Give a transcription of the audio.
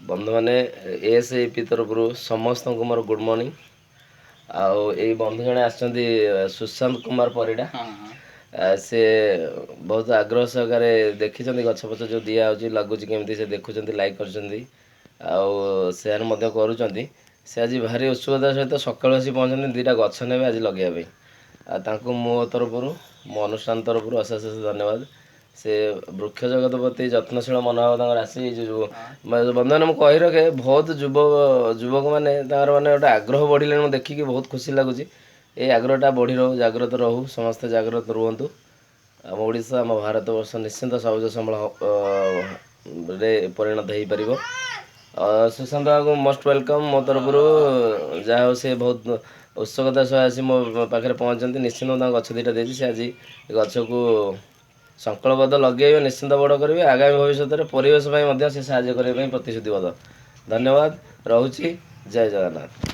बंधु मैंने एएसएपी तरफ समस्त को मोर गुड मॉर्निंग आउ ये बंधु जने आसछन्ती सुशांत कुमार परिडा से बहुत आग्रह सहकारे देखी गछ पछ जो दिया हो लगुच केमती से देखुं लाइक कर सेयार करुँच से आज भारी उत्सुकता सहित सकाल आसी पहुँचते दुईटा गछ ने आज लगे मो तरफ मो अनुष्ठान तरफ अशेष अशेष धन्यवाद से वृक्ष जगत प्रति जत्नशील मनोभाव आसी जो बंधु मैंने कही रखे बहुत युवक मैंने माने गोटे आग्रह बढ़िले देखिकी बहुत खुशी लगुच ये आग्रहटा बढ़ी रो जाग्रत रहू समस्ते जाग्रत रुहतु आम ओडिशा आम भारत वर्ष निश्चिंत सबुज संबल रे परिणत हो पार सुशांत बाबू मोस्ट वेलकम मो तरफ जहाँ हो से बहुत उत्सुकता सह आसी मो पाखे पहुँचती निश्चिंत गछ दुईटा देती से आज गछ को संकल्पबद्ध लगे निश्चिंत बड़ करेंगे आगामी भविष्य में परिवेश से साहय करने प्रतिश्रुतिबद्ध धन्यवाद रोची जय जगन्नाथ।